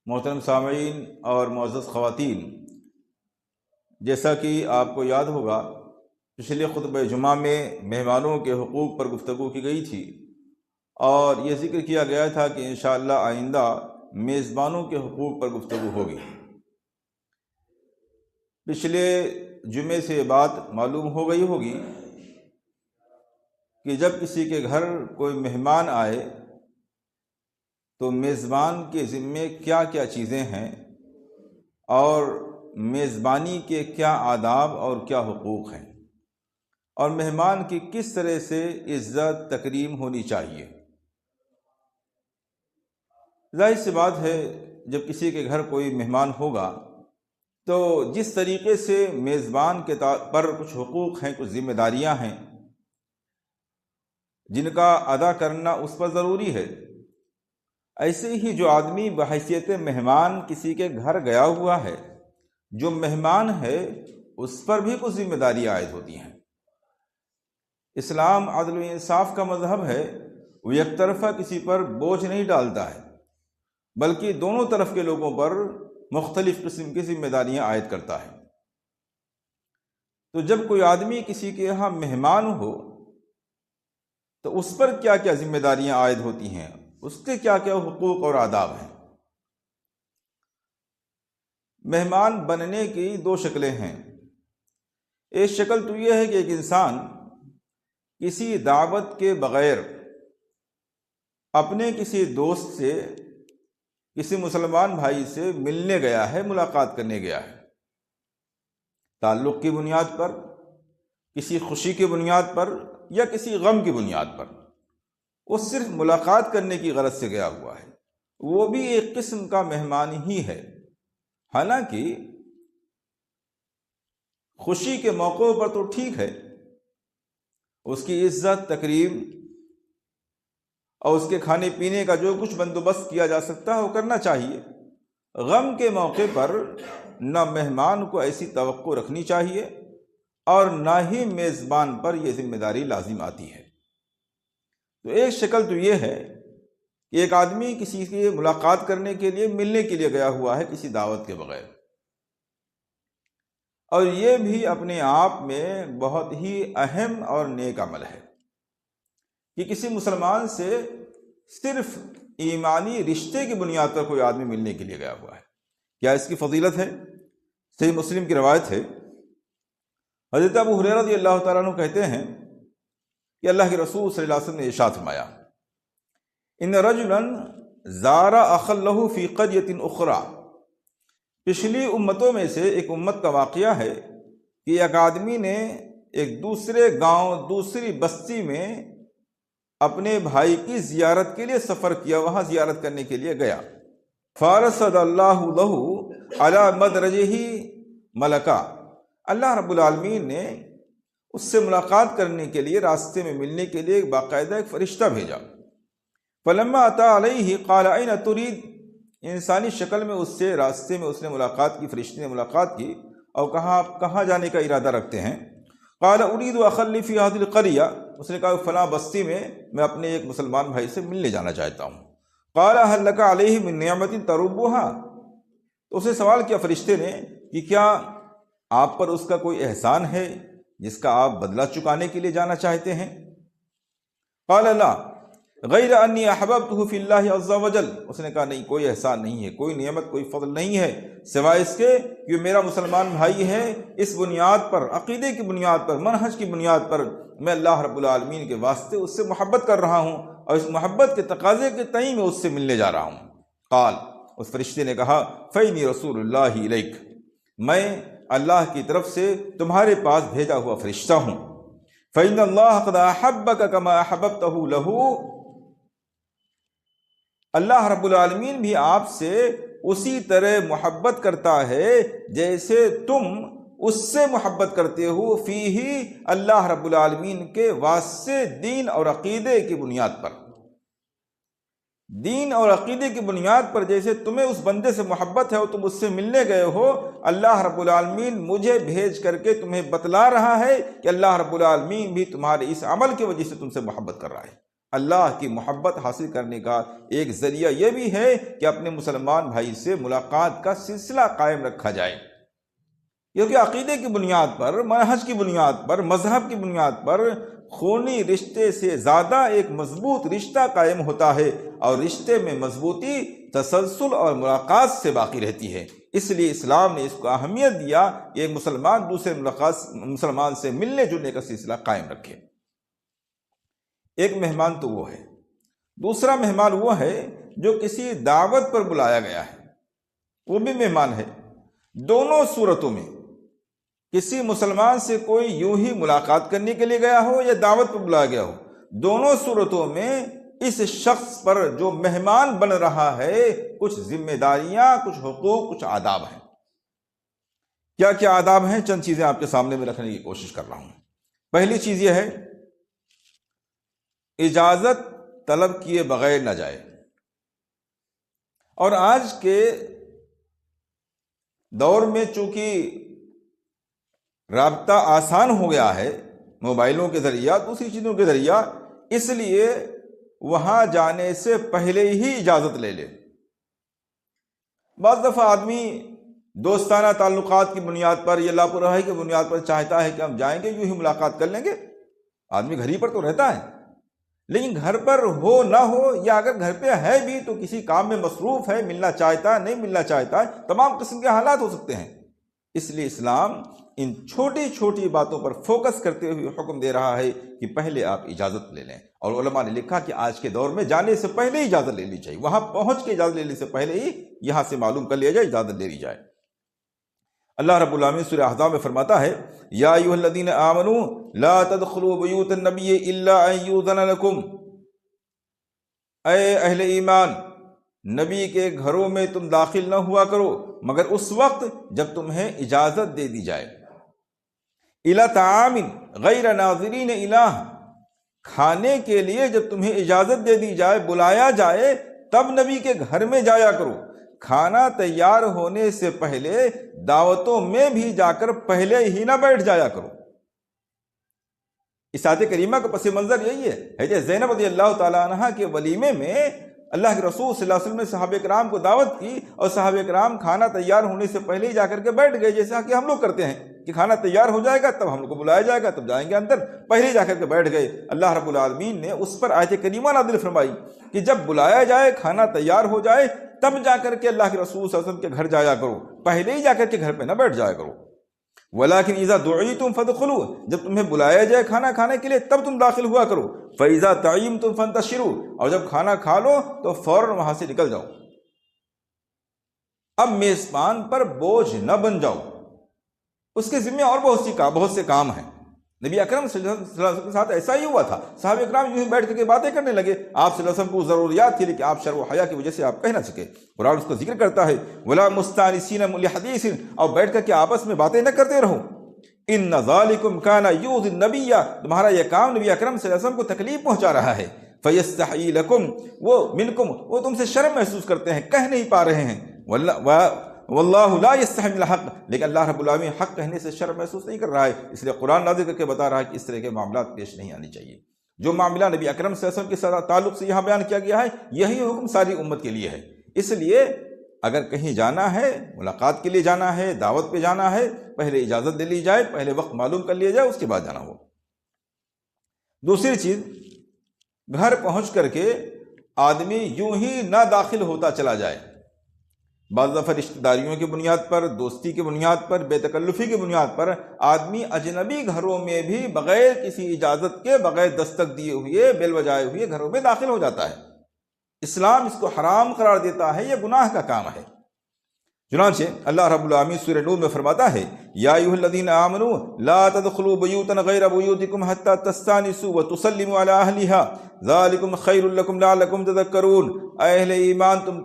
محترم سامعین اور معزز خواتین، جیسا کہ آپ کو یاد ہوگا پچھلے خطبہ جمعہ میں مہمانوں کے حقوق پر گفتگو کی گئی تھی اور یہ ذکر کیا گیا تھا کہ انشاءاللہ آئندہ میزبانوں کے حقوق پر گفتگو ہوگی۔ پچھلے جمعے سے یہ بات معلوم ہو گئی ہوگی کہ جب کسی کے گھر کوئی مہمان آئے تو میزبان کے ذمے کیا کیا چیزیں ہیں اور میزبانی کے کیا آداب اور کیا حقوق ہیں، اور مہمان کی کس طرح سے عزت تکریم ہونی چاہیے۔ ظاہر سی بات ہے، جب کسی کے گھر کوئی مہمان ہوگا تو جس طریقے سے میزبان کے پر کچھ حقوق ہیں، کچھ ذمہ داریاں ہیں جن کا ادا کرنا اس پر ضروری ہے، ایسے ہی جو آدمی بحیثیت مہمان کسی کے گھر گیا ہوا ہے، جو مہمان ہے اس پر بھی کچھ ذمہ داریاں عائد ہوتی ہیں۔ اسلام عدل و انصاف کا مذہب ہے، وہ یک طرفہ کسی پر بوجھ نہیں ڈالتا ہے بلکہ دونوں طرف کے لوگوں پر مختلف قسم کی ذمہ داریاں عائد کرتا ہے۔ تو جب کوئی آدمی کسی کے یہاں مہمان ہو تو اس پر کیا کیا ذمہ داریاں عائد ہوتی ہیں، اس کے کیا کیا حقوق اور آداب ہیں۔ مہمان بننے کی دو شکلیں ہیں۔ ایک شکل تو یہ ہے کہ ایک انسان کسی دعوت کے بغیر اپنے کسی دوست سے، کسی مسلمان بھائی سے ملنے گیا ہے، ملاقات کرنے گیا ہے، تعلق کی بنیاد پر، کسی خوشی کی بنیاد پر یا کسی غم کی بنیاد پر، وہ صرف ملاقات کرنے کی غرض سے گیا ہوا ہے، وہ بھی ایک قسم کا مہمان ہی ہے۔ حالانکہ خوشی کے موقعوں پر تو ٹھیک ہے، اس کی عزت تکریم اور اس کے کھانے پینے کا جو کچھ بندوبست کیا جا سکتا ہے وہ کرنا چاہیے۔ غم کے موقع پر نہ مہمان کو ایسی توقع رکھنی چاہیے اور نہ ہی میزبان پر یہ ذمہ داری لازم آتی ہے۔ تو ایک شکل تو یہ ہے کہ ایک آدمی کسی کی ملاقات کرنے کے لیے، ملنے کے لیے گیا ہوا ہے کسی دعوت کے بغیر، اور یہ بھی اپنے آپ میں بہت ہی اہم اور نیک عمل ہے کہ کسی مسلمان سے صرف ایمانی رشتے کی بنیاد پر کوئی آدمی ملنے کے لیے گیا ہوا ہے۔ کیا اس کی فضیلت ہے؟ صحیح مسلم کی روایت ہے، حضرت ابو ہریرہ رضی اللہ تعالیٰ عنہ کہتے ہیں کہ اللہ کے رسول صلی اللہ علیہ وسلم نے ارشاد فرمایا، ان رجلا زار اخا له فی قریۃ اخری۔ پچھلی امتوں میں سے ایک امت کا واقعہ ہے کہ ایک آدمی نے ایک دوسرے گاؤں، دوسری بستی میں اپنے بھائی کی زیارت کے لیے سفر کیا، وہاں زیارت کرنے کے لیے گیا۔ فارسل اللہ له علی مدرجہ ملکا، اللہ رب العالمین نے اس سے ملاقات کرنے کے لیے، راستے میں ملنے کے لیے باقاعدہ ایک فرشتہ بھیجا۔ فلما اتی علیہ قال این ترید، انسانی شکل میں اس سے راستے میں اس نے ملاقات کی، فرشتے نے ملاقات کی، اور کہاں جانے کا ارادہ رکھتے ہیں؟ قال ارید اخلی فی هذه القریہ، اس نے کہا فلاں بستی میں اپنے ایک مسلمان بھائی سے ملنے جانا چاہتا ہوں۔ قال هل لک علیہ من نعمت تربها، تو اسے سوال کیا فرشتے نے کہ کیا آپ پر اس کا کوئی احسان ہے جس کا آپ بدلہ چکانے کے لیے جانا چاہتے ہیں؟ قال لا غیر انی احببتہ فی اللہ عز وجل، اس نے کہا نہیں، کوئی احسان نہیں ہے، کوئی نعمت، کوئی فضل نہیں ہے سوائے اس کے کہ میرا مسلمان بھائی ہے، اس بنیاد پر، عقیدے کی بنیاد پر، منہج کی بنیاد پر میں اللہ رب العالمین کے واسطے اس سے محبت کر رہا ہوں اور اس محبت کے تقاضے کے تئیں میں اس سے ملنے جا رہا ہوں۔ قال، اس فرشتے نے کہا فإنی رسول اللہ الیک، میں اللہ کی طرف سے تمہارے پاس بھیجا ہوا فرشتہ ہوں۔ فإن اللہ قد احبک کما احببتہ لہ، اللہ رب العالمین بھی آپ سے اسی طرح محبت کرتا ہے جیسے تم اس سے محبت کرتے ہو، فیہ، اللہ رب العالمین کے واسطے، دین اور عقیدے کی بنیاد پر، دین اور عقیدے کی بنیاد پر جیسے تمہیں اس بندے سے محبت ہے اور تم اس سے ملنے گئے ہو، اللہ رب العالمین مجھے بھیج کر کے تمہیں بتلا رہا ہے کہ اللہ رب العالمین بھی تمہارے اس عمل کی وجہ سے تم سے محبت کر رہا ہے۔ اللہ کی محبت حاصل کرنے کا ایک ذریعہ یہ بھی ہے کہ اپنے مسلمان بھائی سے ملاقات کا سلسلہ قائم رکھا جائے، کیونکہ عقیدے کی بنیاد پر، منہج کی بنیاد پر، مذہب کی بنیاد پر خونی رشتے سے زیادہ ایک مضبوط رشتہ قائم ہوتا ہے، اور رشتے میں مضبوطی تسلسل اور ملاقات سے باقی رہتی ہے۔ اس لیے اسلام نے اس کو اہمیت دیا کہ ایک مسلمان دوسرے مسلمان سے ملنے جلنے کا سلسلہ قائم رکھے۔ ایک مہمان تو وہ ہے، دوسرا مہمان وہ ہے جو کسی دعوت پر بلایا گیا ہے، وہ بھی مہمان ہے۔ دونوں صورتوں میں کسی مسلمان سے کوئی یوں ہی ملاقات کرنے کے لیے گیا ہو یا دعوت پر بلایا گیا ہو، دونوں صورتوں میں اس شخص پر جو مہمان بن رہا ہے کچھ ذمہ داریاں، کچھ حقوق، کچھ آداب ہیں۔ کیا کیا آداب ہیں؟ چند چیزیں آپ کے سامنے میں رکھنے کی کوشش کر رہا ہوں۔ پہلی چیز یہ ہے، اجازت طلب کیے بغیر نہ جائے۔ اور آج کے دور میں چونکہ رابطہ آسان ہو گیا ہے موبائلوں کے ذریعہ، دوسری چیزوں کے ذریعہ، اس لیے وہاں جانے سے پہلے ہی اجازت لے لے۔ بعض دفعہ آدمی دوستانہ تعلقات کی بنیاد پر یا لاپرواہی کی بنیاد پر چاہتا ہے کہ ہم جائیں گے، یوں ہی ملاقات کر لیں گے۔ آدمی گھر ہی پر تو رہتا ہے، لیکن گھر پر ہو نہ ہو، یا اگر گھر پہ ہے بھی تو کسی کام میں مصروف ہے، ملنا چاہتا ہے، نہیں ملنا چاہتا ہے، تمام قسم کے حالات ہو سکتے ہیں۔ اس لیے اسلام ان چھوٹی چھوٹی باتوں پر فوکس کرتے ہوئے حکم دے رہا ہے کہ پہلے آپ اجازت لے لیں۔ اور علماء نے لکھا کہ آج کے دور میں جانے سے پہلے ہی اجازت لے لی چاہیے، وہاں پہنچ کے اجازت لینے سے پہلے ہی یہاں سے معلوم کر لیا جائے، اجازت لے لی جائے۔ اللہ رب العالمین سورہ احزاب میں فرماتا ہے، یا ایھا الذین آمنوا لا تدخلوا بیوت النبی الا ان یؤذن لکم، اے اہل ایمان، نبی کے گھروں میں تم داخل نہ ہوا کرو مگر اس وقت جب تمہیں اجازت دے دی جائے۔ الی طعام غیر ناظرین الہ، کھانے کے لیے جب تمہیں اجازت دے دی جائے، بلایا جائے، تب نبی کے گھر میں جایا کرو۔ کھانا تیار ہونے سے پہلے دعوتوں میں بھی جا کر پہلے ہی نہ بیٹھ جایا کرو۔ اس آیت کریمہ کا پس منظر یہی ہے کہ زینب رضی اللہ تعالی عنہ کے ولیمے میں اللہ کے رسول صلی اللہ علیہ وسلم نے صحابہ کرام کو دعوت کی، اور صحابہ کرام کھانا تیار ہونے سے پہلے ہی جا کر کے بیٹھ گئے، جیسا کہ ہم لوگ کرتے ہیں کہ کھانا تیار ہو جائے گا تب ہم لوگ کو بلایا جائے گا، تب جائیں گے اندر، پہلے جا کر کے بیٹھ گئے۔ اللہ رب العالمین نے اس پر آیت کریمہ نازل فرمائی کہ جب بلایا جائے، کھانا تیار ہو جائے، تب جا کر کے اللہ کے رسول صلی اللہ علیہ وسلم کے گھر جایا کرو، پہلے ہی جا کر کے گھر پہ نہ بیٹھ جایا کرو۔ وَلَٰكِنْ إِذَا دُعِيتُمْ فَادْخُلُوا، جب تمہیں بلایا جائے کھانا کھانے کے لیے تب تم داخل ہوا کرو۔ فَإِذَا طَعِمْتُمْ فَانتَشِرُوا، اور جب کھانا کھا لو تو فوراً وہاں سے نکل جاؤ۔ اب میزبان پر بوجھ نہ بن جاؤ، اس کے ذمہ اور بہت سے کام ہیں۔ نبی اکرم صلی اللہ علیہ وسلم کے ساتھ ایسا ہی ہوا تھا، صحابہ اکرام یوں ہی بیٹھ کر کے باتیں کرنے لگے، آپ صلی اللہ علیہ وسلم کو ضروریات تھی لیکن آپ شرم و حیا کی وجہ سے آپ کہہ نہ سکے۔ قرآن اس کو ذکر کرتا ہے، وَلَا مُسْتَأْنِسِينَ لِحَدِيثٍ، اور بیٹھ کر کے آپس میں باتیں نہ کرتے رہو۔ إِنَّ ذَلِكُمْ كَانَ يُؤْذِي النَّبِيَّ، تمہارا یہ کام نبی اکرم صلی اللہ علیہ وسلم کو تکلیف پہنچا رہا ہے۔ فَيَسْتَحْيِي لَكُمْ، وہ منکم، وہ تم سے شرم محسوس کرتے ہیں، کہہ نہیں پا رہے ہیں۔ واللہ لا یستحی من الحق، لیکن اللہ رب العالمین حق کہنے سے شرم محسوس نہیں کر رہا ہے، اس لیے قرآن نازل کر کے بتا رہا ہے کہ اس طرح کے معاملات پیش نہیں آنی چاہیے۔ جو معاملہ نبی اکرم صلی اللہ علیہ وسلم کے ساتھ تعلق سے یہاں بیان کیا گیا ہے، یہی حکم ساری امت کے لیے ہے۔ اس لیے اگر کہیں جانا ہے، ملاقات کے لیے جانا ہے، دعوت پہ جانا ہے، پہلے اجازت دے لی جائے، پہلے وقت معلوم کر لیا جائے، اس کے بعد جانا ہو۔ دوسری چیز، گھر پہنچ کر کے آدمی یوں ہی نہ داخل ہوتا چلا جائے۔ بعض دفعہ رشتہ داریوں کی بنیاد پر، دوستی کی بنیاد پر، بے تکلفی کی بنیاد پر آدمی اجنبی گھروں میں بھی بغیر کسی اجازت کے، بغیر دستک دیے ہوئے، بیل بجائے ہوئے گھروں میں داخل ہو جاتا ہے۔ اسلام اس کو حرام قرار دیتا ہے، یہ گناہ کا کام ہے۔ چنانچہ اللہ رب العالمین سورہ نور میں فرماتا ہے، یا ایھا الذین آمنوا لا تدخلوا بیوتا غیر بیوتکم حتی تستأنسوا وتسلموا علی اہلھا ذلکم خیر لکم لعلکم تذکرون، اے اہل ایمان، تم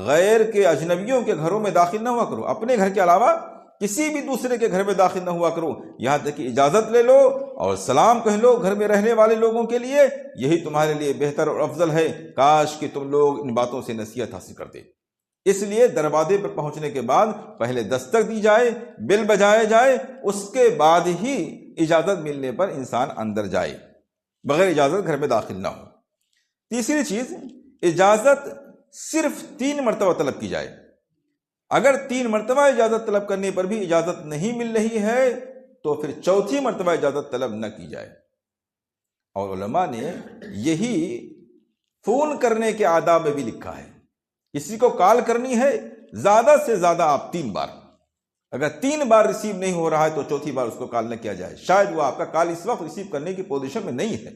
غیر کے اجنبیوں کے گھروں میں داخل نہ ہوا کرو، اپنے گھر کے علاوہ کسی بھی دوسرے کے گھر میں داخل نہ ہوا کرو، یہاں تک کہ اجازت لے لو اور سلام کہہ لو گھر میں رہنے والے لوگوں کے لیے، یہی تمہارے لیے بہتر اور افضل ہے۔ کاش کہ تم لوگ ان باتوں سے نصیحت حاصل کرتے۔ اس لیے دروازے پر پہنچنے کے بعد پہلے دستک دی جائے، بیل بجایا جائے، اس کے بعد ہی اجازت ملنے پر انسان اندر جائے، بغیر اجازت گھر میں داخل نہ ہو۔ تیسری چیز، اجازت صرف 3 مرتبہ طلب کی جائے۔ اگر 3 مرتبہ اجازت طلب کرنے پر بھی اجازت نہیں مل رہی ہے تو پھر 4تھی مرتبہ اجازت طلب نہ کی جائے۔ اور علماء نے یہی فون کرنے کے آداب میں بھی لکھا ہے، کسی کو کال کرنی ہے زیادہ سے زیادہ آپ 3 بار، اگر 3 بار ریسیو نہیں ہو رہا ہے تو 4تھی بار اس کو کال نہ کیا جائے، شاید وہ آپ کا کال اس وقت ریسیو کرنے کی پوزیشن میں نہیں ہے۔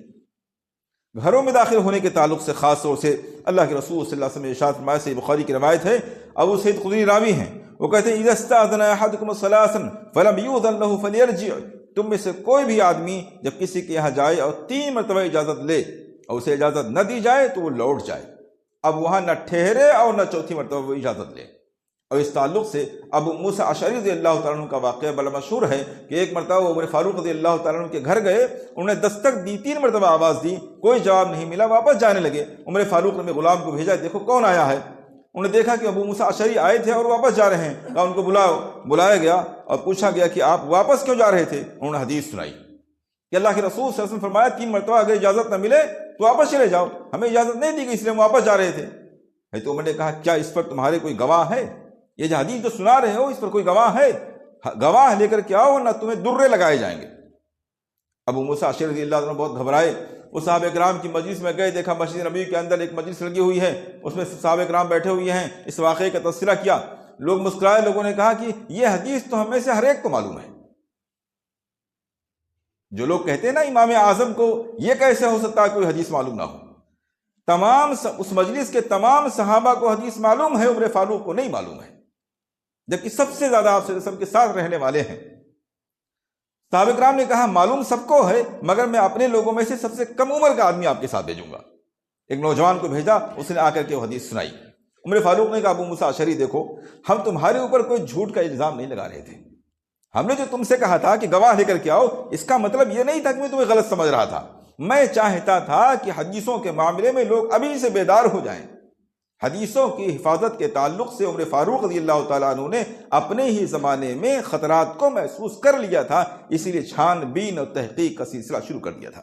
گھروں میں داخل ہونے کے تعلق سے خاص طور سے اللہ کے رسول صلی اللہ علیہ وسلم نے ارشاد فرمایا، صحیح بخاری کی روایت ہے، ابو سعید خدری راوی ہیں، وہ کہتے ہیں اذا استاذن احدکم ثلاثا فلم یؤذن له فلیرجع، تم میں سے کوئی بھی آدمی جب کسی کے یہاں جائے اور 3 مرتبہ اجازت لے اور اسے اجازت نہ دی جائے تو وہ لوٹ جائے، اب وہاں نہ ٹھہرے اور نہ 4تھی مرتبہ وہ اجازت لے۔ اور اس تعلق سے ابو موسیٰ اشعری رضی اللہ تعالیٰ عنہ کا واقعہ بڑا مشہور ہے کہ ایک مرتبہ وہ عمر فاروق رضی اللہ تعالیٰ عنہ کے گھر گئے، انہوں نے دستک دی، 3 مرتبہ آواز دی، کوئی جواب نہیں ملا، واپس جانے لگے۔ عمر فاروق نے غلام کو بھیجا، دیکھو کون آیا ہے۔ انہوں نے دیکھا کہ ابو موسیٰ اشعری آئے تھے اور واپس جا رہے ہیں، کہا ان کو بلاؤ۔ بلایا گیا اور پوچھا گیا کہ آپ واپس کیوں جا رہے تھے؟ انہوں نے حدیث سنائی کہ اللہ کے رسول صلی اللہ علیہ وسلم فرمایا 3 مرتبہ اگر اجازت نہ ملے تو واپس چلے جاؤ، ہمیں اجازت نہیں دی گئی اس لیے ہم واپس جا رہے تھے۔ تو عمر نے کہا کیا اس پر تمہارے کوئی گواہ ہے؟ یہ جو حدیث جو سنا رہے ہو اس پر کوئی گواہ ہے؟ گواہ لے کر کے آؤ ورنہ تمہیں درے لگائے جائیں گے۔ ابو موسیٰ اشعری رضی اللہ عنہ بہت گھبرائے، وہ صحابہ کرام کی مجلس میں گئے، دیکھا مسجد نبوی کے اندر ایک مجلس لگی ہوئی ہے، اس میں صحابہ کرام بیٹھے ہوئے ہیں، اس واقعے کا تذکرہ کیا، لوگ مسکرائے، لوگوں نے کہا کہ یہ حدیث تو ہمیں سے ہر ایک کو معلوم ہے۔ جو لوگ کہتے ہیں نا امام اعظم کو یہ کیسے ہو سکتا ہے کوئی حدیث معلوم نہ ہو، تمام اس مجلس کے تمام صحابہ کو حدیث معلوم ہے، عمر فاروق کو نہیں معلوم ہے، جبکہ سب سے زیادہ آپ صلی اللہ علیہ وسلم کے ساتھ رہنے والے ہیں۔ صحابہ کرام نے کہا معلوم سب کو ہے مگر میں اپنے لوگوں میں سے سب سے کم عمر کا آدمی آپ کے ساتھ بھیجوں گا۔ ایک نوجوان کو بھیجا، اس نے آ کر کے وہ حدیث سنائی۔ عمر فاروق نے کہا ابو موسیٰ اشعری دیکھو، ہم تمہارے اوپر کوئی جھوٹ کا الزام نہیں لگا رہے تھے، ہم نے جو تم سے کہا تھا کہ گواہ لے کر کے آؤ، اس کا مطلب یہ نہیں تھا کہ میں تمہیں غلط سمجھ رہا تھا، میں چاہتا تھا کہ حدیثوں کے معاملے میں لوگ ابھی سے بیدار ہو جائیں۔ حدیثوں کی حفاظت کے تعلق سے عمر فاروق رضی اللہ تعالیٰ عنہ نے اپنے ہی زمانے میں خطرات کو محسوس کر لیا تھا، اسی لیے چھان بین اور تحقیق کا سلسلہ شروع کر دیا تھا۔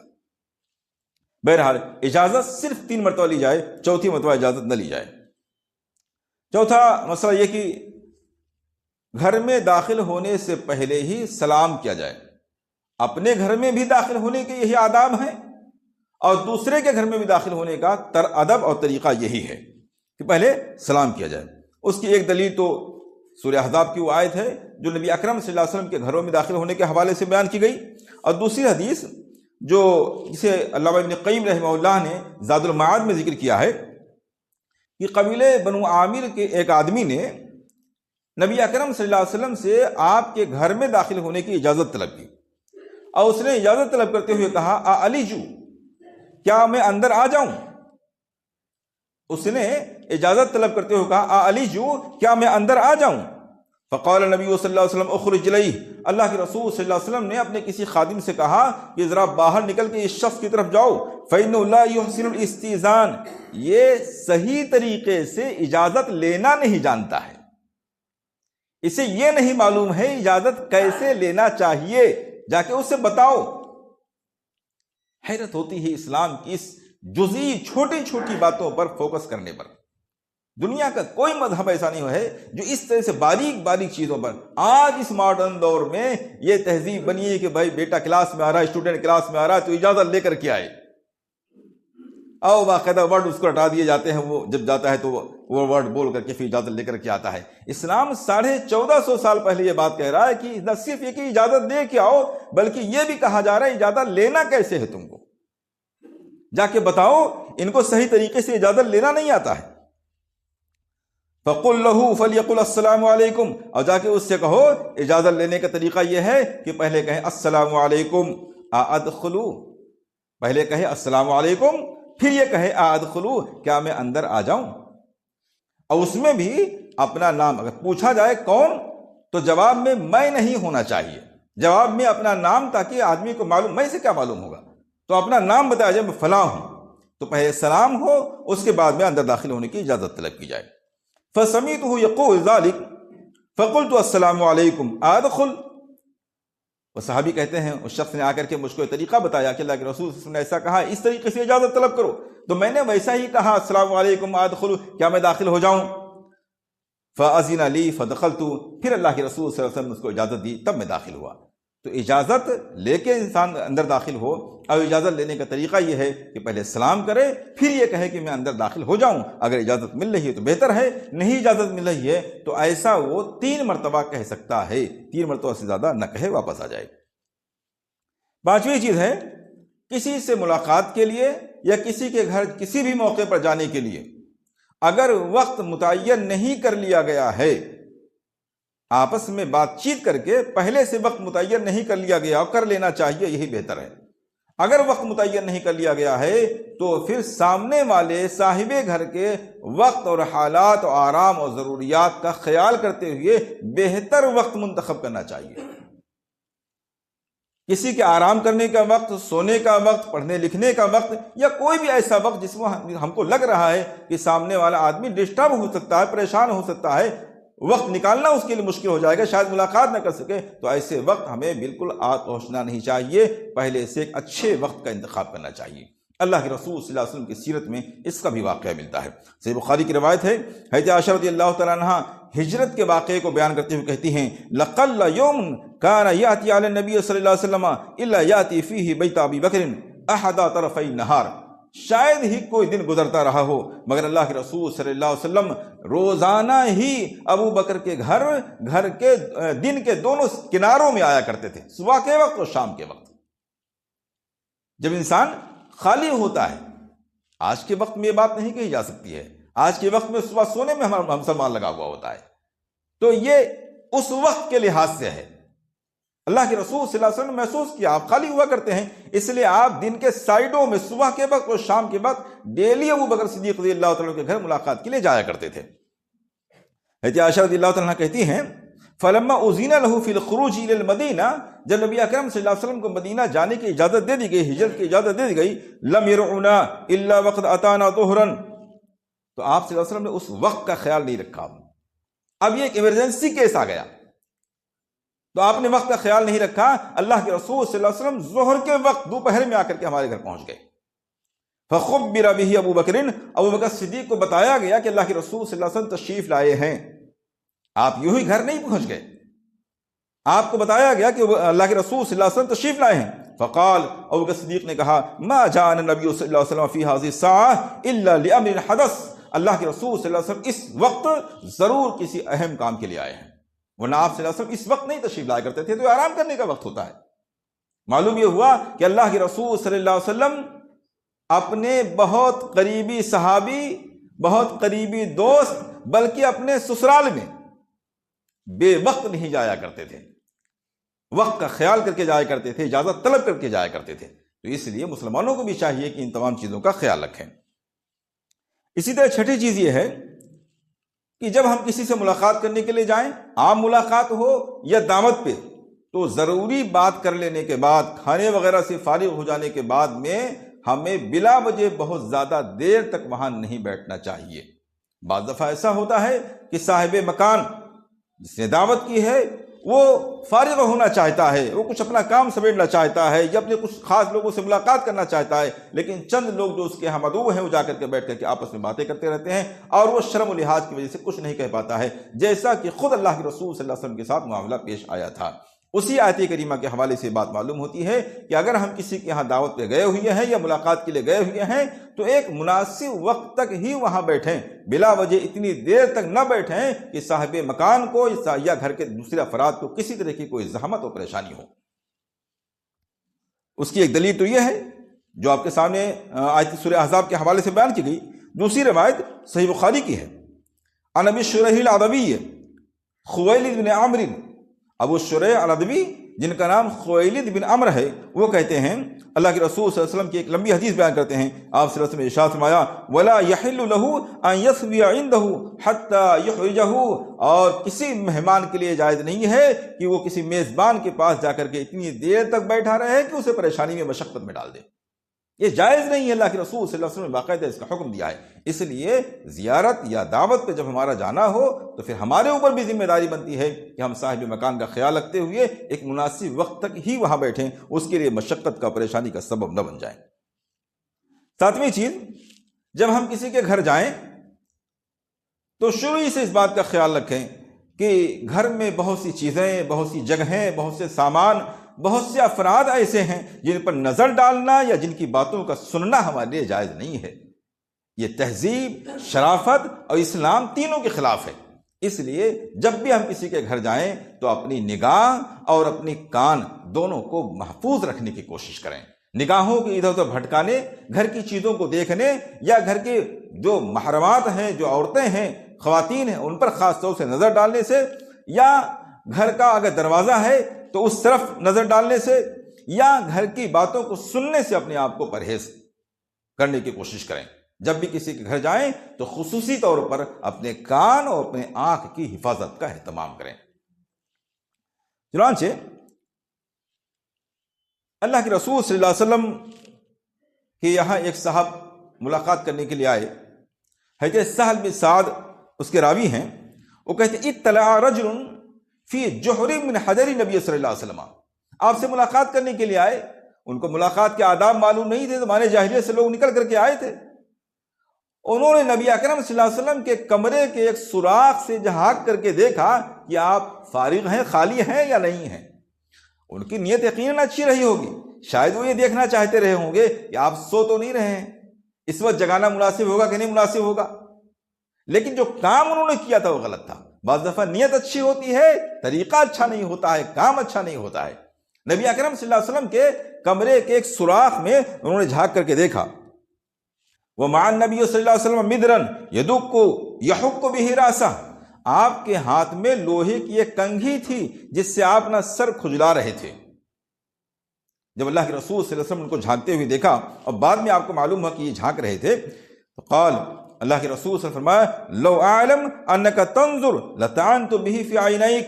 بہرحال اجازت صرف 3 مرتبہ لی جائے، 4تھی مرتبہ اجازت نہ لی جائے۔ چوتھا مسئلہ یہ کہ گھر میں داخل ہونے سے پہلے ہی سلام کیا جائے۔ اپنے گھر میں بھی داخل ہونے کے یہی آداب ہیں اور دوسرے کے گھر میں بھی داخل ہونے کا ادب اور طریقہ یہی ہے کہ پہلے سلام کیا جائے۔ اس کی ایک دلیل تو سورہ احزاب کی وہ آیت ہے جو نبی اکرم صلی اللہ علیہ وسلم کے گھروں میں داخل ہونے کے حوالے سے بیان کی گئی، اور دوسری حدیث جو جسے علامہ ابن قیم رحمہ اللہ نے زاد المعاد میں ذکر کیا ہے کہ قبیلے بنو عامر کے ایک آدمی نے نبی اکرم صلی اللہ علیہ وسلم سے آپ کے گھر میں داخل ہونے کی اجازت طلب کی، اور اس نے اجازت طلب کرتے ہوئے کہا علی جو، کیا میں اندر آ جاؤں؟ اس نے اجازت طلب کرتے ہوئے کہا علی جو، کیا میں اندر آ جاؤں؟ فقال نبی صلی اللہ علیہ وسلم اخرج الیہ، اللہ کے رسول صلی اللہ علیہ وسلم نے اپنے کسی خادم سے کہا کہ ذرا باہر نکل کے اس شخص کی طرف جاؤ، فإنه لا يحسن الاستئذان، یہ صحیح طریقے سے اجازت لینا نہیں جانتا ہے، اسے یہ نہیں معلوم ہے اجازت کیسے لینا چاہیے، جا کے اسے بتاؤ۔ حیرت ہوتی ہے اسلام کی اس جزئی چھوٹی چھوٹی باتوں پر فوکس کرنے پر۔ دنیا کا کوئی مذہب ایسا نہیں ہے جو اس طرح سے باریک باریک چیزوں پر، آج اس ماڈرن دور میں یہ تہذیب بنی ہے کہ بھائی بیٹا کلاس میں آ رہا ہے، اسٹوڈنٹ کلاس میں آ رہا ہے تو اجازت لے کر کے آئے، اور باقاعدہ ورڈ اس کو ہٹا دیے جاتے ہیں، وہ جب جاتا ہے تو وہ ورڈ بول کر کے پھر اجازت لے کر کے آتا ہے۔ اسلام 1450 سال پہلے یہ بات کہہ رہا ہے کہ نہ صرف یہ کہ اجازت دے کے آؤ، بلکہ یہ بھی کہا جا رہا ہے اجازت لینا کیسے ہے، تم کو جا کے بتاؤ، ان کو صحیح طریقے سے اجازت لینا نہیں آتا ہے۔ فَقُلْ لَهُ فَلْيَقُلْ السَّلَامُ عَلَيْكُمْ، اور جا کے اس سے کہو اجازت لینے کا طریقہ یہ ہے کہ پہلے کہیں السلام علیکم ادخلو، پہلے کہے السلام علیکم، پھر یہ کہے ادخلو، کیا میں اندر آ جاؤں؟ اور اس میں بھی اپنا نام اگر پوچھا جائے کون، تو جواب میں میں نہیں ہونا چاہیے، جواب میں اپنا نام، تاکہ آدمی کو معلوم، میں سے کیا معلوم ہوگا، تو اپنا نام بتایا جائے، میں فلاں ہوں، تو پہلے سلام ہو، اس کے بعد میں اندر داخل ہونے کی اجازت طلب کی جائے۔ فَسَمِعْتُهُ يَقُولُ ذَلِكَ فَقُلْتُ السَّلَامُ عَلَيْكُمْ أَدْخُلُ، وہ صحابی کہتے ہیں اس شخص نے آ کر کے مجھ کو ایک طریقہ بتایا کہ اللہ کے رسول صلی اللہ علیہ وسلم نے ایسا کہا، اس طریقے سے اجازت طلب کرو، تو میں نے ویسا ہی کہا، السلام علیکم ادخل، کیا میں داخل ہو جاؤں؟ فاذن لی فدخلت، پھر اللہ کے رسول صلی اللہ علیہ وسلم نے اس کو اجازت دی، تب میں داخل ہوا۔ تو اجازت لے کے انسان اندر داخل ہو، اور اجازت لینے کا طریقہ یہ ہے کہ پہلے سلام کرے، پھر یہ کہے کہ میں اندر داخل ہو جاؤں۔ اگر اجازت مل رہی ہے تو بہتر ہے، نہیں اجازت مل رہی ہے تو ایسا وہ 3 مرتبہ کہہ سکتا ہے، 3 مرتبہ سے زیادہ نہ کہے، واپس آ جائے۔ 5ویں چیز ہے، کسی سے ملاقات کے لیے یا کسی کے گھر کسی بھی موقع پر جانے کے لیے اگر وقت متعین نہیں کر لیا گیا ہے، آپس میں بات چیت کر کے پہلے سے وقت متعین نہیں کر لیا گیا اور کر لینا چاہیے، یہی بہتر ہے۔ اگر وقت متعین نہیں کر لیا گیا ہے تو پھر سامنے والے صاحب گھر کے وقت اور حالات اور آرام اور ضروریات کا خیال کرتے ہوئے بہتر وقت منتخب کرنا چاہیے۔ کسی کے آرام کرنے کا وقت، سونے کا وقت، پڑھنے لکھنے کا وقت، یا کوئی بھی ایسا وقت جس میں ہم کو لگ رہا ہے کہ سامنے والا آدمی ڈسٹرب ہو سکتا ہے، پریشان ہو سکتا ہے، وقت نکالنا اس کے لیے مشکل ہو جائے گا، شاید ملاقات نہ کر سکے، تو ایسے وقت ہمیں بالکل پہنچنا نہیں چاہیے، پہلے سے ایک اچھے وقت کا انتخاب کرنا چاہیے۔ اللہ کے رسول صلی اللہ علیہ وسلم کی سیرت میں اس کا بھی واقعہ ملتا ہے۔ صحیح بخاری کی روایت ہے، حضرت عائشہ رضی اللہ تعالیٰ عنہا ہجرت کے واقعے کو بیان کرتے ہوئے کہتی ہیں، لَقَلَّ يَوْمٌ كَانَ يَأْتِي عَلَى النَّبِيِّ صلی اللہ علیہ وسلم إِلَّا يَأْتِي فِيهِ بَيْتَ أَبِي بَكْرٍ أَحَدَ طَرَفَيِ النَّهَارِ، شاید ہی کوئی دن گزرتا رہا ہو مگر اللہ کے رسول صلی اللہ علیہ وسلم روزانہ ہی ابو بکر کے گھر کے دن کے دونوں کناروں میں آیا کرتے تھے، صبح کے وقت اور شام کے وقت۔ جب انسان خالی ہوتا ہے، آج کے وقت میں یہ بات نہیں کہی جا سکتی ہے، آج کے وقت میں صبح سونے میں ہم سلمان لگا ہوا ہوتا ہے، تو یہ اس وقت کے لحاظ سے ہے۔ اللہ کے رسول صلی اللہ علیہ وسلم نے محسوس کیا آپ خالی ہوا کرتے ہیں، اس لیے آپ دن کے سائڈوں میں صبح کے وقت اور شام کے وقت ڈیلی ابو بکر صدیق رضی اللہ تعالیٰ کے گھر ملاقات کے لیے جایا کرتے تھے۔ حضرت عائشہ رضی اللہ تعالیٰ کہتی ہیں، فَلَمَّا أُذِنَ لَهُ فِي الْخُرُوجِ إِلَى الْمَدِينَةِ، جب نبی اکرم صلی اللہ علیہ وسلم کو مدینہ جانے کی اجازت دے دی گئی، ہجرت کی اجازت دے دی گئی، لَمْ يَرْعُنَا إِلَّا وَقْدْ أَتَانَا ظُهْرًا، تو آپ صلی اللہ علیہ وسلم نے اس وقت کا خیال نہیں رکھا۔ اب یہ ایک ایمرجنسی کیس آ گیا تو آپ نے وقت کا خیال نہیں رکھا، اللہ کے رسول صلی اللہ علیہ وسلم ظہر کے وقت دوپہر میں آ کر کے ہمارے گھر پہنچ گئے۔ فَخُبِّرَ بِهِ ابو بکر صدیق کو بتایا گیا کہ اللہ کے رسول صلی اللہ علیہ وسلم تشریف لائے ہیں، آپ یوں ہی گھر نہیں پہنچ گئے، آپ کو بتایا گیا کہ اللہ کے رسول صلی اللہ علیہ وسلم تشریف لائے ہیں۔ فقال، ابو بکر صدیق نے کہا، ما جاءنا النبی صلی اللہ علیہ وسلم فی هذه الساعة الا لامر حدث، اللہ کے رسول صلی اللہ علیہ وسلم اس وقت ضرور کسی اہم کام کے لیے آئے ہیں، ورنہ آپ صلی اللہ علیہ وسلم اس وقت نہیں تشریف لایا کرتے تھے، تو آرام کرنے کا وقت ہوتا ہے۔ معلوم یہ ہوا کہ اللہ کے رسول صلی اللہ علیہ وسلم اپنے بہت قریبی صحابی، بہت قریبی دوست، بلکہ اپنے سسرال میں بے وقت نہیں جایا کرتے تھے، وقت کا خیال کر کے جایا کرتے تھے، اجازت طلب کر کے جایا کرتے تھے۔ تو اس لیے مسلمانوں کو بھی چاہیے کہ ان تمام چیزوں کا خیال رکھیں۔ اسی طرح چھٹی چیز یہ ہے کہ جب ہم کسی سے ملاقات کرنے کے لیے جائیں، عام ملاقات ہو یا دعوت پہ، تو ضروری بات کر لینے کے بعد، کھانے وغیرہ سے فارغ ہو جانے کے بعد میں ہمیں بلا وجہ بہت زیادہ دیر تک وہاں نہیں بیٹھنا چاہیے۔ بعض دفعہ ایسا ہوتا ہے کہ صاحب مکان جس نے دعوت کی ہے وہ فارغ ہونا چاہتا ہے، وہ کچھ اپنا کام سمیٹنا چاہتا ہے یا اپنے کچھ خاص لوگوں سے ملاقات کرنا چاہتا ہے، لیکن چند لوگ جو اس کے ہم عدو ہیں وہ جا کر کے بیٹھ کر کے آپس میں باتیں کرتے رہتے ہیں، اور وہ شرم و لحاظ کی وجہ سے کچھ نہیں کہہ پاتا ہے، جیسا کہ خود اللہ کے رسول صلی اللہ علیہ وسلم کے ساتھ معاملہ پیش آیا تھا۔ اسی آیت کریمہ کے حوالے سے بات معلوم ہوتی ہے کہ اگر ہم کسی کے ہاں دعوت پہ گئے ہوئے ہیں یا ملاقات کے لیے گئے ہوئے ہیں تو ایک مناسب وقت تک ہی وہاں بیٹھیں، بلا وجہ اتنی دیر تک نہ بیٹھیں کہ صاحب مکان کو یا گھر کے دوسرے افراد کو کسی طرح کی کوئی زحمت اور پریشانی ہو۔ اس کی ایک دلیل تو یہ ہے جو آپ کے سامنے آیت سورہ احزاب کے حوالے سے بیان کی گئی۔ دوسری روایت صحیح بخاری کی ہے، عن ابی شریح العدوی خویلد بن عمرو، ابو شریح العدوی جن کا نام خویلد بن عمرو ہے، وہ کہتے ہیں اللہ کے رسول صلی اللہ علیہ وسلم کی ایک لمبی حدیث بیان کرتے ہیں، آپ صلی اللہ علیہ وسلم نے ارشاد فرمایا، وَلَا يَحِلُّ لَهُ أَن يَثْوِيَ عِنْدَهُ حَتَّى يُحْرِجَهُ، اور کسی مہمان کے لیے جائز نہیں ہے کہ وہ کسی میزبان کے پاس جا کر کے اتنی دیر تک بیٹھا رہے کہ اسے پریشانی میں، مشقت میں ڈال دے۔ یہ جائز نہیں ہے، اللہ کے رسول صلی اللہ علیہ وسلم نے باقاعدہ اس کا حکم دیا ہے۔ اس لیے زیارت یا دعوت پہ جب ہمارا جانا ہو تو پھر ہمارے اوپر بھی ذمہ داری بنتی ہے کہ ہم صاحب مکان کا خیال رکھتے ہوئے ایک مناسب وقت تک ہی وہاں بیٹھیں، اس کے لیے مشقت کا، پریشانی کا سبب نہ بن جائیں۔ ساتویں چیز، جب ہم کسی کے گھر جائیں تو شروع ہی سے اس بات کا خیال رکھیں کہ گھر میں بہت سی چیزیں، بہت سی جگہیں، بہت سے سامان، بہت سے افراد ایسے ہیں جن پر نظر ڈالنا یا جن کی باتوں کا سننا ہمارے لیے جائز نہیں ہے۔ یہ تہذیب، شرافت اور اسلام تینوں کے خلاف ہے۔ اس لیے جب بھی ہم کسی کے گھر جائیں تو اپنی نگاہ اور اپنی کان دونوں کو محفوظ رکھنے کی کوشش کریں۔ نگاہوں کے ادھر ادھر بھٹکانے، گھر کی چیزوں کو دیکھنے یا گھر کے جو محرمات ہیں، جو عورتیں ہیں، خواتین ہیں، ان پر خاص طور سے نظر ڈالنے سے، یا گھر کا اگر دروازہ ہے تو اس طرف نظر ڈالنے سے، یا گھر کی باتوں کو سننے سے اپنے آپ کو پرہیز کرنے کی کوشش کریں۔ جب بھی کسی کے گھر جائیں تو خصوصی طور پر اپنے کان اور اپنے آنکھ کی حفاظت کا اہتمام کریں۔ چنانچہ اللہ کے رسول صلی اللہ علیہ وسلم کے یہاں ایک صاحب ملاقات کرنے کے لیے آئے۔ حضرت سہل بن سعد اس کے راوی ہیں، وہ کہتے اطلع رجل فی جوہر من حجر نبی صلی اللہ علیہ وسلم، آپ سے ملاقات کرنے کے لیے آئے۔ ان کو ملاقات کے آداب معلوم نہیں تھے، زمانے جاہلیت سے لوگ نکل کر کے آئے تھے۔ انہوں نے نبی اکرم صلی اللہ علیہ وسلم کے کمرے کے ایک سوراخ سے جھانک کر کے دیکھا کہ آپ فارغ ہیں، خالی ہیں یا نہیں ہیں۔ ان کی نیت یقیناً اچھی رہی ہوگی، شاید وہ یہ دیکھنا چاہتے رہے ہوں گے کہ آپ سو تو نہیں رہے ہیں، اس وقت جگانا مناسب ہوگا کہ نہیں مناسب ہوگا۔ لیکن جو کام انہوں نے کیا تھا وہ غلط تھا۔ بعض دفعہ نیت اچھی ہوتی ہے، طریقہ اچھا نہیں ہوتا ہے، کام اچھا نہیں ہوتا ہے۔ نبی اکرم صلی اللہ علیہ وسلم کے کمرے کے ایک سوراخ میں انہوں نے جھانک کر کے دیکھا۔ وَمَعَ النَّبِيُّ صلی اللہ علیہ وسلم مِدْرًا يَدُقُّ يَحُقُّ بِهِ رَأْسَهُ، آپ کے ہاتھ میں لوہے کی ایک کنگھی تھی جس سے آپ اپنا سر کھجلا رہے تھے۔ جب اللہ کے رسول صلی اللہ علیہ وسلم ان کو جھانکتے ہوئے دیکھا اور بعد میں آپ کو معلوم ہوا کہ یہ جھانک رہے تھے، تو قال، اللہ کے رسول صلی اللہ علیہ وسلم فرمایا، لو اعلم انك تنظر لطعنت به في عينيك،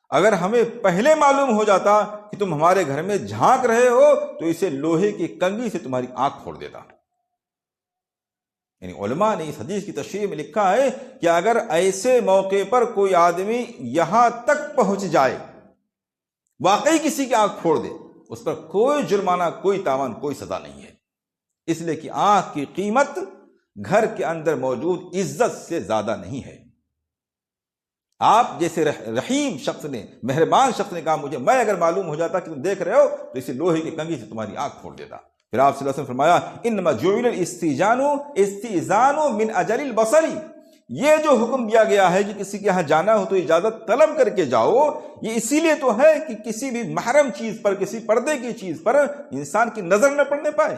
اگر ہمیں پہلے معلوم ہو جاتا کہ تم ہمارے گھر میں جھانک رہے ہو تو اسے لوہے کی کنگھی سے تمہاری آنکھ پھوڑ دیتا۔ یعنی علماء نے اس حدیث کی تشریح میں لکھا ہے کہ اگر ایسے موقع پر کوئی آدمی یہاں تک پہنچ جائے، واقعی کسی کی آنکھ پھوڑ دے، اس پر کوئی جرمانہ، کوئی تاوان، کوئی سزا نہیں ہے، اس لیے کہ آنکھ کی قیمت گھر کے اندر موجود عزت سے زیادہ نہیں ہے۔ آپ جیسے رحیم شخص نے، مہربان شخص نے کہا مجھے، میں اگر معلوم ہو جاتا کہ تم دیکھ رہے ہو تو اسے لوہے کی کنگھی سے تمہاری آنکھ پھوڑ دیتا۔ پھر آپ صلی اللہ علیہ وسلم فرمایا، انما جعل الاستئذان من اجل البصر، یہ جو حکم دیا گیا ہے کہ کسی کے یہاں جانا ہو تو اجازت طلب کر کے جاؤ، یہ اسی لیے تو ہے کہ کسی بھی محرم چیز پر، کسی پردے کی چیز پر انسان کی نظر نہ پڑنے پائے۔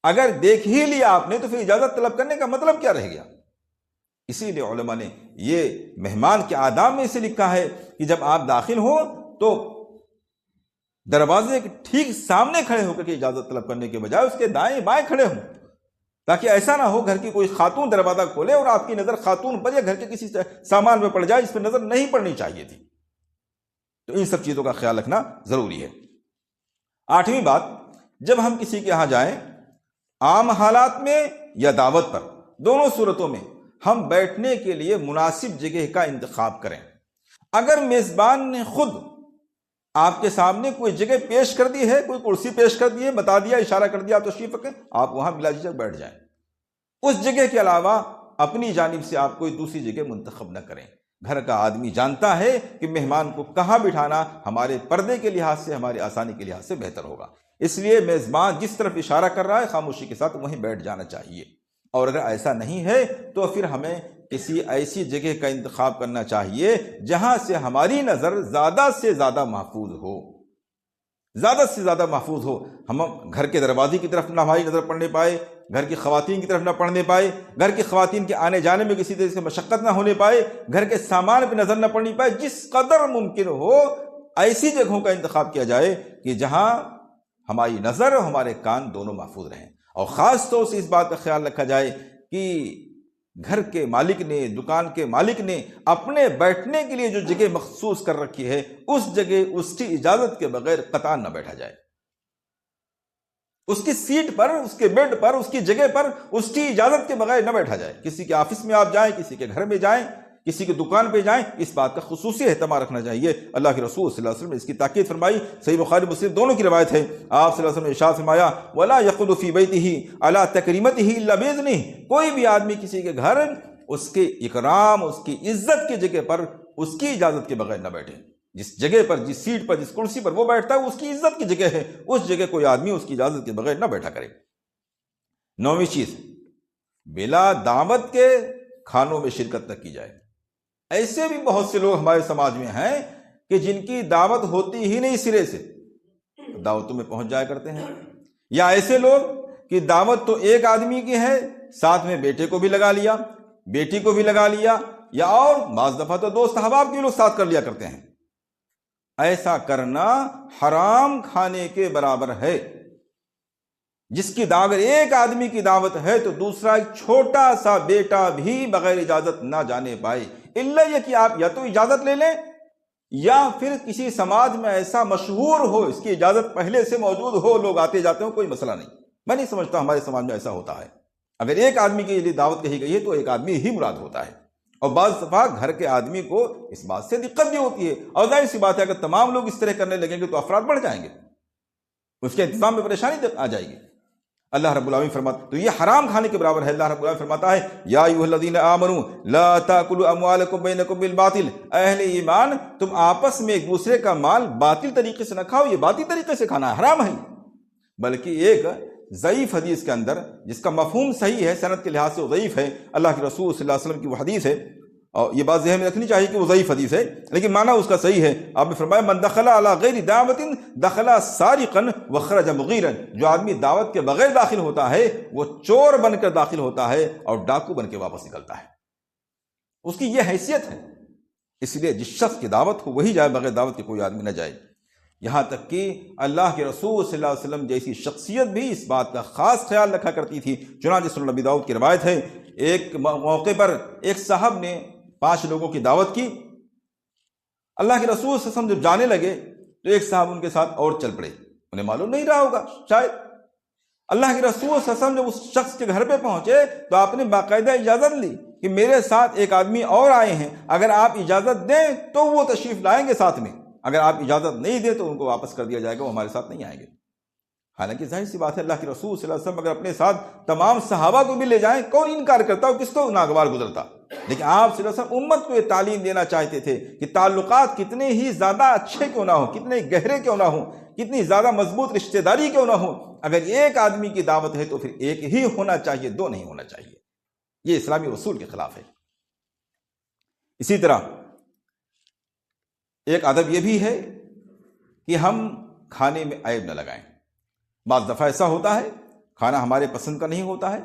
اگر دیکھ ہی لیا آپ نے تو پھر اجازت طلب کرنے کا مطلب کیا رہ گیا؟ اسی لیے علماء نے یہ مہمان کے آداب میں اسے لکھا ہے کہ جب آپ داخل ہوں تو دروازے کے ٹھیک سامنے کھڑے ہو کر کے اجازت طلب کرنے کے بجائے اس کے دائیں بائیں کھڑے ہوں، تاکہ ایسا نہ ہو گھر کی کوئی خاتون دروازہ کھولے اور آپ کی نظر خاتون پر یا گھر کے کسی سامان میں پڑ جائے جس پر نظر نہیں پڑنی چاہیے تھی۔ تو ان سب چیزوں کا خیال رکھنا ضروری ہے۔ آٹھویں بات، جب ہم کسی کے یہاں جائیں، عام حالات میں یا دعوت پر، دونوں صورتوں میں ہم بیٹھنے کے لیے مناسب جگہ کا انتخاب کریں۔ اگر میزبان نے خود آپ کے سامنے کوئی جگہ پیش کر دی ہے، کوئی کرسی پیش کر دی ہے، بتا دیا، اشارہ کر دیا آپ تشریف رکھیں، آپ وہاں بلا جھجک بیٹھ جائیں۔ اس جگہ کے علاوہ اپنی جانب سے آپ کوئی دوسری جگہ منتخب نہ کریں۔ گھر کا آدمی جانتا ہے کہ مہمان کو کہاں بٹھانا ہمارے پردے کے لحاظ سے، ہماری آسانی کے لحاظ سے بہتر ہوگا، اس لیے میزبان جس طرف اشارہ کر رہا ہے خاموشی کے ساتھ وہیں بیٹھ جانا چاہیے۔ اور اگر ایسا نہیں ہے تو پھر ہمیں کسی ایسی جگہ کا انتخاب کرنا چاہیے جہاں سے ہماری نظر زیادہ سے زیادہ محفوظ ہو، زیادہ سے زیادہ محفوظ ہو۔ ہم گھر کے دروازے کی طرف نہ ہماری نظر پڑنے پائے، گھر کی خواتین کی طرف نہ پڑنے پائے، گھر کی خواتین کے آنے جانے میں کسی طرح سے مشقت نہ ہونے پائے، گھر کے سامان پہ نظر نہ پڑنی پائے۔ جس قدر ممکن ہو ایسی جگہوں کا انتخاب کیا جائے کہ جہاں ہماری نظر اور ہمارے کان دونوں محفوظ رہیں۔ اور خاص طور سے اس بات کا خیال رکھا جائے کہ گھر کے مالک نے، دکان کے مالک نے اپنے بیٹھنے کے لیے جو جگہ مخصوص کر رکھی ہے اس جگہ اس کی اجازت کے بغیر قطعاً نہ بیٹھا جائے۔ اس کی سیٹ پر، اس کے بیڈ پر، اس کی جگہ پر اس کی اجازت کے بغیر نہ بیٹھا جائے۔ کسی کے آفس میں آپ جائیں، کسی کے گھر میں جائیں، کسی کی دکان پہ جائیں، اس بات کا خصوصی اہتمام رکھنا چاہیے۔ اللہ کے رسول صلی اللہ علیہ وسلم نے اس کی تاکید فرمائی۔ صحیح بخاری مسلم دونوں کی روایت ہے۔ آپ صلی اللہ علیہ وسلم نے ارشاد فرمایا وَلَا يَقْعُدُ فِي بَيْتِهِ عَلَىٰ تَكْرِيمَتِهِ إِلَّا بِإِذْنِهِ، کوئی بھی آدمی کسی کے گھر اس کے اکرام، اس کی عزت کی جگہ پر اس کی اجازت کے بغیر نہ بیٹھے۔ جس جگہ پر، جس سیٹ پر، جس کرسی پر وہ بیٹھتا ہے اس کی عزت کی جگہ ہے، اس جگہ کوئی آدمی اس کی اجازت کے بغیر نہ بیٹھا کرے۔ 9ویں چیز، بلا دعوت کے کھانوں میں شرکت نہ کی جائے۔ ایسے بھی بہت سے لوگ ہمارے سماج میں ہیں کہ جن کی دعوت ہوتی ہی نہیں سرے سے، دعوتوں میں پہنچ جایا کرتے ہیں۔ یا ایسے لوگ کہ دعوت تو ایک آدمی کی ہے، ساتھ میں بیٹے کو بھی لگا لیا، بیٹی کو بھی لگا لیا، یا اور بعض دفعہ تو دوست احباب کے لوگ ساتھ کر لیا کرتے ہیں۔ ایسا کرنا حرام کھانے کے برابر ہے۔ جس کی دعوت، ایک آدمی کی دعوت ہے تو دوسرا ایک چھوٹا سا بیٹا بھی بغیر اجازت نہ جانے پائے، الا یہ کہ آپ یا تو اجازت لے لیں، یا پھر کسی سماج میں ایسا مشہور ہو، اس کی اجازت پہلے سے موجود ہو، لوگ آتے جاتے ہوں، کوئی مسئلہ نہیں۔ میں نہیں سمجھتا ہمارے سماج میں ایسا ہوتا ہے۔ اگر ایک آدمی کے لیے دعوت کہی گئی ہے تو ایک آدمی ہی مراد ہوتا ہے، اور بعض دفعہ گھر کے آدمی کو اس بات سے دقت بھی ہوتی ہے، اور ظاہر سی بات ہے اگر تمام لوگ اس طرح کرنے لگیں گے تو افراد بڑھ جائیں گے، اس کے انتظام میں پریشانی آ جائے گی۔ اللہ رب العالمین فرماتا، تو یہ حرام کھانے کے برابر ہے۔ اللہ رب العالمین فرماتا ہے یا ایھا الذین آمنوا لا تاکلوا اموالکم بینکم بالباطل، اہل ایمان تم آپس میں ایک دوسرے کا مال باطل طریقے سے نہ کھاؤ، یہ باطل طریقے سے کھانا ہے، حرام ہے۔ بلکہ ایک ضعیف حدیث کے اندر جس کا مفہوم صحیح ہے، سند کے لحاظ سے وہ ضعیف ہے، اللہ کے رسول صلی اللہ علیہ وسلم کی وہ حدیث ہے، اور یہ بات ذہن میں رکھنی چاہیے کہ وہ ضعیف حدیث ہے لیکن معنی اس کا صحیح ہے۔ آپ نے فرمایا من دخل علی غیر دعوت دخل سارقا وخرج مغیرا، جو آدمی دعوت کے بغیر داخل ہوتا ہے وہ چور بن کر داخل ہوتا ہے اور ڈاکو بن کے واپس نکلتا ہے۔ اس کی یہ حیثیت ہے، اس لیے جس شخص کی دعوت ہو وہی جائے، بغیر دعوت کے کوئی آدمی نہ جائے۔ یہاں تک کہ اللہ کے رسول صلی اللہ علیہ وسلم جیسی شخصیت بھی اس بات کا خاص خیال رکھا کرتی تھی۔ چنانچہ سنن نبی داؤد کی روایت ہے، ایک موقع پر ایک صاحب نے 5 لوگوں کی دعوت کی۔ اللہ کے رسول صلی اللہ علیہ وسلم جب جانے لگے تو ایک صاحب ان کے ساتھ اور چل پڑے، انہیں معلوم نہیں رہا ہوگا شاید۔ اللہ کے رسول صلی اللہ علیہ وسلم جب اس شخص کے گھر پہ پہنچے تو آپ نے باقاعدہ اجازت لی کہ میرے ساتھ ایک آدمی اور آئے ہیں، اگر آپ اجازت دیں تو وہ تشریف لائیں گے ساتھ میں، اگر آپ اجازت نہیں دیں تو ان کو واپس کر دیا جائے گا، وہ ہمارے ساتھ نہیں آئیں گے۔ حالانکہ ظاہر سی بات ہے اللہ کے رسول صلی اللہ علیہ وسلم اگر اپنے ساتھ تمام صحابہ کو بھی لے جائیں، کون انکار کرتا ہو، کس کو ناگوار گزرتا؟ لیکن آپ صلی اللہ علیہ وسلم امت کو یہ تعلیم دینا چاہتے تھے کہ تعلقات کتنے ہی زیادہ اچھے کیوں نہ ہوں، کتنے گہرے کیوں نہ ہوں، کتنی زیادہ مضبوط رشتہ داری کیوں نہ ہوں، اگر ایک آدمی کی دعوت ہے تو پھر ایک ہی ہونا چاہیے، 2 نہیں ہونا چاہیے۔ یہ اسلامی اصول کے خلاف ہے۔ اسی طرح ایک ادب یہ بھی ہے کہ ہم کھانے میں عیب نہ لگائیں۔ بعض دفعہ ایسا ہوتا ہے کھانا ہمارے پسند کا نہیں ہوتا ہے،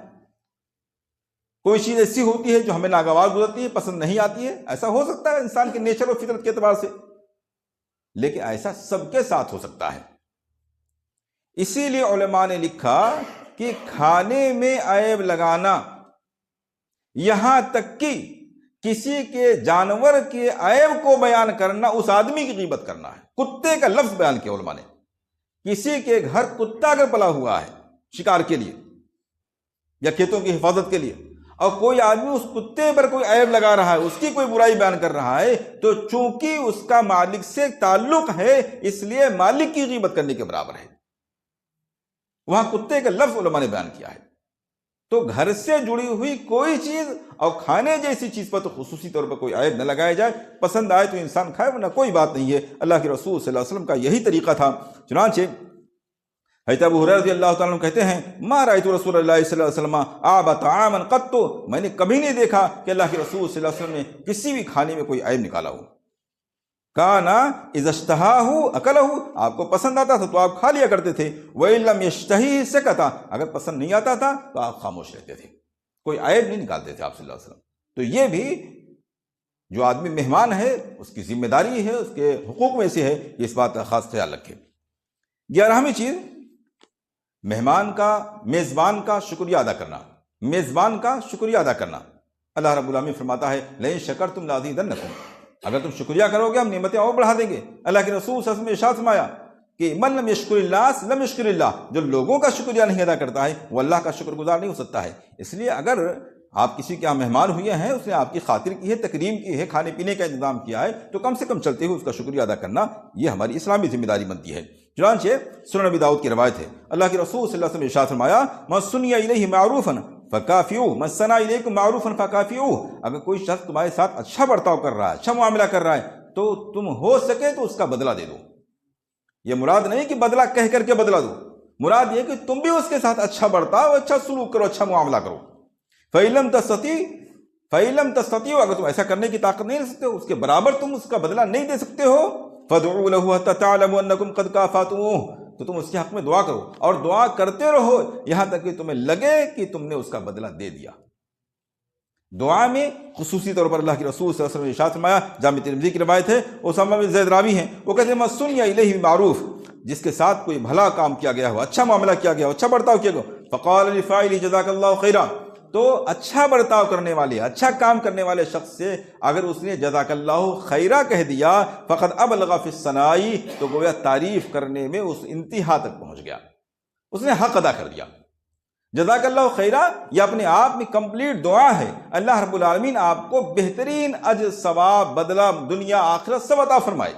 کوئی چیز ایسی ہوتی ہے جو ہمیں ناگوار گزرتی ہے، پسند نہیں آتی ہے، ایسا ہو سکتا ہے انسان کے نیچر اور فطرت کے اعتبار سے، لیکن ایسا سب کے ساتھ ہو سکتا ہے۔ اسی لیے علماء نے لکھا کہ کھانے میں عیب لگانا، یہاں تک کہ کسی کے جانور کے عیب کو بیان کرنا، اس آدمی کی غیبت کرنا ہے۔ کتے کا لفظ بیان کیا علماء نے، کسی کے گھر کتا اگر پلا ہوا ہے شکار کے لیے یا کھیتوں کی حفاظت کے لیے، اور کوئی آدمی اس کتے پر کوئی عیب لگا رہا ہے، اس کی کوئی برائی بیان کر رہا ہے، تو چونکہ اس کا مالک سے تعلق ہے اس لیے مالک کی غیبت کرنے کے برابر ہے۔ وہاں کتے کا لفظ علماء نے بیان کیا ہے۔ تو گھر سے جڑی ہوئی کوئی چیز اور کھانے جیسی چیز پر تو خصوصی طور پر کوئی عیب نہ لگایا جائے، پسند آئے تو انسان کھائے ورنہ کوئی بات نہیں ہے۔ اللہ کے رسول صلی اللہ علیہ وسلم کا یہی طریقہ تھا۔ چنانچہ حضرت ابو ہریرہ رضی اللہ تعالیٰ عنہ کہتے ہیں ما رأیت رسول اللہ صلی اللہ علیہ وسلم آب طعاما قط، میں نے کبھی نہیں دیکھا کہ اللہ کے رسول صلی اللہ علیہ وسلم نے کسی بھی کھانے میں کوئی عیب نکالا ہو۔ کانا اذا اشتہاہ اکلہ، آپ کو پسند آتا تھا تو آپ کھا لیا کرتے تھے، وَإِن لَمْ يَشْتَهِهِ سَكَتَ، اگر پسند نہیں آتا تھا تو آپ خاموش رہتے تھے، کوئی عیب نہیں نکالتے تھے آپ صلی اللہ علیہ وسلم۔ تو یہ بھی جو آدمی مہمان ہے اس کی ذمہ داری ہے، اس کے حقوق میں سے ہے، اس بات کا خاص خیال رکھے۔ 11ویں چیز، مہمان کا، میزبان کا شکریہ ادا کرنا، میزبان کا شکریہ ادا کرنا۔ اللہ رب العالمین فرماتا ہے لئن شکرتم لازیدنکم، اگر تم شکریہ کرو گے ہم نعمتیں اور بڑھا دیں گے۔ اللہ کے رسول صلی اللہ علیہ وسلم نے ارشاد فرمایا کہ من لم یشکر الناس لم یشکر اللہ، جو لوگوں کا شکریہ نہیں ادا کرتا ہے وہ اللہ کا شکر گزار نہیں ہو سکتا ہے۔ اس لیے اگر آپ کسی کے یہاں مہمان ہوئے ہیں، اس نے آپ کی خاطر کی ہے، تکریم کی ہے، کھانے پینے کا انتظام کیا ہے، تو کم سے کم چلتے ہوئے اس کا شکریہ ادا کرنا یہ ہماری اسلامی ذمہ داری بنتی ہے۔ چنانچہ سنن نبی داؤد کی روایت ہے، اللہ کے رسول صلی اللہ علیہ وسلم نے ارشاد فرمایا، من سنی الیہ معروفا فکافئوہ من صنع الیکم معروفا فکافئوہ، اگر کوئی شخص تمہارے ساتھ اچھا برتاؤ کر رہا ہے، اچھا معاملہ کر رہا ہے، تو تم ہو سکے تو اس کا بدلہ دے دو۔ یہ مراد نہیں کہ بدلہ کہہ کر کے بدلہ دو، مراد یہ کہ تم بھی اس کے ساتھ اچھا برتاؤ، اچھا سلوک کرو، اچھا معاملہ کرو۔ فَإِن لَمْ تَسْتَطِيعُوا، اگر تم ایسا کرنے کی طاقت نہیں رکھ سکتے ہو، اس کے برابر تم اس کا بدلہ نہیں دے سکتے ہو، فَادْعُوا لَهُ حَتَّى تَعْلَمُوا أَنَّكُمْ قَدْ كَافَأْتُمُوهُ، تو تم اس کے حق میں دعا کرو اور دعا کرتے رہو یہاں تک کہ تمہیں لگے کہ تم نے اس کا بدلہ دے دیا۔ دعا میں خصوصی طور پر اللہ کے رسول صلی اللہ علیہ وسلم نے ارشاد فرمایا، جامع ترمذی کی روایت ہے، اسامہ بن زید راوی ہیں، وہ کہتے ہیں من سنی الیہ بالمعروف، جس کے ساتھ کوئی بھلا کام کیا گیا ہو، اچھا معاملہ کیا گیا ہو، اچھا برتاؤ کیا گیا ہو، فقال لفاعلہ جزاک اللہ خیرا، تو اچھا برتاؤ کرنے والے، اچھا کام کرنے والے شخص سے اگر اس نے جزاک اللہ خیرا کہہ دیا، فقد ابلغ فی الثناء، تو گویا تعریف کرنے میں اس انتہا تک پہنچ گیا، اس نے حق ادا کر دیا۔ جزاک اللہ خیرا یہ اپنے آپ میں کمپلیٹ دعا ہے، اللہ رب العالمین آپ کو بہترین اجر ثواب بدلہ دنیا آخرت سب عطا فرمائے۔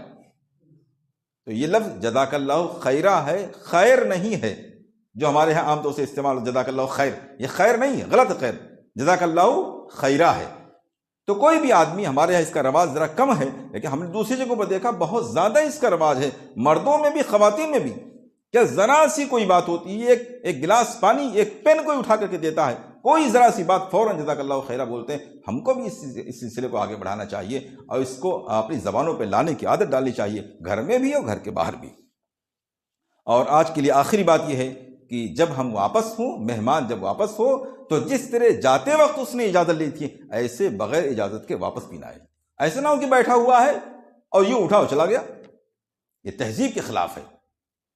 تو یہ لفظ جزاک اللہ خیرا ہے، خیر نہیں ہے جو ہمارے ہاں عام طور سے استعمال ہو، جزاک اللہ خیر، یہ خیر نہیں ہے، غلط خیر، جزاک اللہ خیرا ہے۔ تو کوئی بھی آدمی، ہمارے ہاں اس کا رواج ذرا کم ہے، لیکن ہم نے دوسری جگہوں پر دیکھا بہت زیادہ اس کا رواج ہے، مردوں میں بھی خواتین میں بھی، کیا ذرا سی کوئی بات ہوتی ہے، ایک گلاس پانی، ایک پین کوئی اٹھا کر کے دیتا ہے، کوئی ذرا سی بات فوراً جزاک اللہ خیرہ بولتے ہیں۔ ہم کو بھی اس سلسلے کو آگے بڑھانا چاہیے اور اس کو اپنی زبانوں پہ لانے کی عادت ڈالنی چاہیے، گھر میں بھی اور گھر کے باہر بھی۔ اور آج کے لیے آخری بات یہ ہے کہ جب ہم واپس ہوں، مہمان جب واپس ہو، تو جس طرح جاتے وقت اس نے اجازت لی تھی، ایسے بغیر اجازت کے واپس بھی نہ آئے۔ ایسا نہ ہو کہ بیٹھا ہوا ہے اور یوں اٹھا اور چلا گیا، یہ تہذیب کے خلاف ہے۔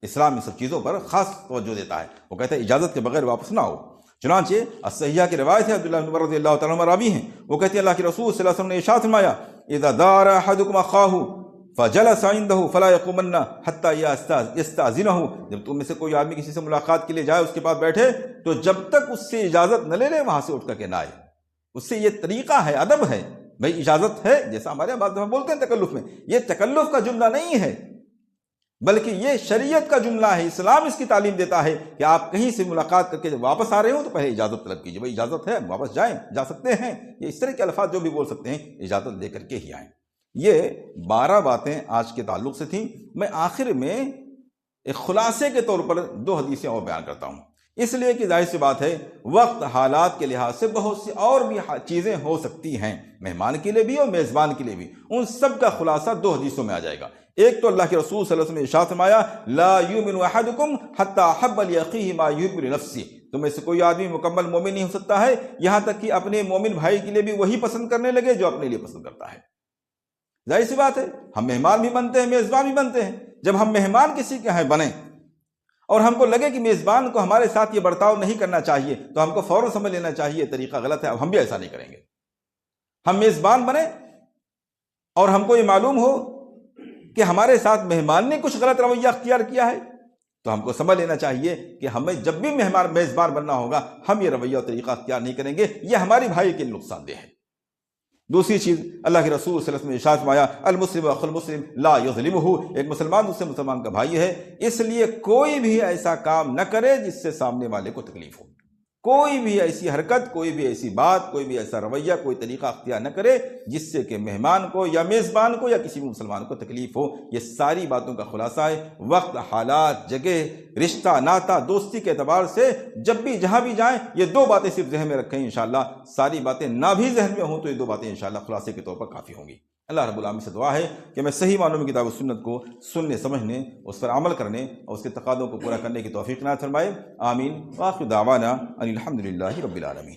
اسلام ان سب چیزوں پر خاص توجہ دیتا ہے، وہ کہتا ہے اجازت کے بغیر واپس نہ ہو۔ چنانچہ الصحیحہ کی روایت ہے، عبداللہ بن عمر رضی اللہ تعالیٰ عنہ راوی ہیں، وہ کہتے ہیں اللہ کے رسول صلی اللہ علیہ وسلم نے ارشاد فرمایا، اذا دار احدکم اخاہ فجلس عنده فلا يقومن حتى يستأذنه، جب تم میں سے کوئی آدمی کسی سے ملاقات کے لیے جائے، اس کے پاس بیٹھے، تو جب تک اس سے اجازت نہ لے لے وہاں سے اٹھ کر کے نہ آئے۔ اس سے یہ طریقہ ہے، ادب ہے، بھائی اجازت ہے، جیسا ہمارے یہاں بعض دفعہ بولتے ہیں تکلف میں، یہ تکلف کا جملہ نہیں ہے، بلکہ یہ شریعت کا جملہ ہے۔ اسلام اس کی تعلیم دیتا ہے کہ آپ کہیں سے ملاقات کر کے جب واپس آ رہے ہو تو پہلے اجازت طلب کیجیے، بھائی اجازت ہے، واپس جائیں، جا سکتے ہیں، یہ اس طرح کے الفاظ جو بھی بول سکتے ہیں اجازت لے کر کے ہی آئیں۔ یہ 12 باتیں آج کے تعلق سے تھیں۔ میں آخر میں ایک خلاصے کے طور پر 2 حدیثیں اور بیان کرتا ہوں، اس لیے کہ ظاہر سی بات ہے وقت حالات کے لحاظ سے بہت سی اور بھی چیزیں ہو سکتی ہیں، مہمان کے لیے بھی اور میزبان کے لیے بھی، ان سب کا خلاصہ 2 حدیثوں میں آ جائے گا۔ ایک تو اللہ کے رسول صلی اللہ علیہ وسلم نے ارشاد فرمایا، لا یؤمن احدکم حتی احب لاخیہ ما یحب لنفسہ، تم میں سے کوئی آدمی مکمل مومن نہیں ہو سکتا ہے یہاں تک کہ اپنے مومن بھائی کے لیے بھی وہی پسند کرنے لگے جو اپنے لیے پسند کرتا ہے۔ ظاہر سی بات ہے ہم مہمان بھی بنتے ہیں، میزبان بھی بنتے ہیں۔ جب ہم مہمان کسی کے ہیں بنیں اور ہم کو لگے کہ میزبان کو ہمارے ساتھ یہ برتاؤ نہیں کرنا چاہیے، تو ہم کو فوراً سمجھ لینا چاہیے طریقہ غلط ہے، اب ہم بھی ایسا نہیں کریں گے۔ ہم میزبان بنیں اور ہم کو یہ معلوم ہو کہ ہمارے ساتھ مہمان نے کچھ غلط رویہ اختیار کیا ہے، تو ہم کو سمجھ لینا چاہیے کہ ہمیں جب بھی میزبان بننا ہوگا ہم یہ رویہ اور طریقہ اختیار نہیں کریں گے، یہ ہماری بھائی کے لیے نقصان دہ ہے۔ دوسری چیز، اللہ کے رسول صلی اللہ علیہ وسلم نے ارشاد فرمایا، المسلم اخو المسلم لا یظلمہ، ایک مسلمان دوسرے مسلمان کا بھائی ہے، اس لیے کوئی بھی ایسا کام نہ کرے جس سے سامنے والے کو تکلیف ہو، کوئی بھی ایسی حرکت، کوئی بھی ایسی بات، کوئی بھی ایسا رویہ، کوئی طریقہ اختیار نہ کرے جس سے کہ مہمان کو یا میزبان کو یا کسی بھی مسلمان کو تکلیف ہو۔ یہ ساری باتوں کا خلاصہ ہے۔ وقت، حالات، جگہ، رشتہ، ناتا، دوستی کے اعتبار سے جب بھی جہاں بھی جائیں یہ 2 باتیں صرف ذہن میں رکھیں، انشاءاللہ ساری باتیں نہ بھی ذہن میں ہوں تو یہ 2 باتیں انشاءاللہ خلاصے کے طور پر کافی ہوں گی۔ اللہ رب العالمین سے دعا ہے کہ میں صحیح معنوں میں کتاب و سنت کو سننے، سمجھنے، اس پر عمل کرنے اور اس کے تقاضوں کو پورا کرنے کی توفیق عنایت فرمائے۔ آمین۔ وآخر دعوانا ان الحمد للہ رب العالمین۔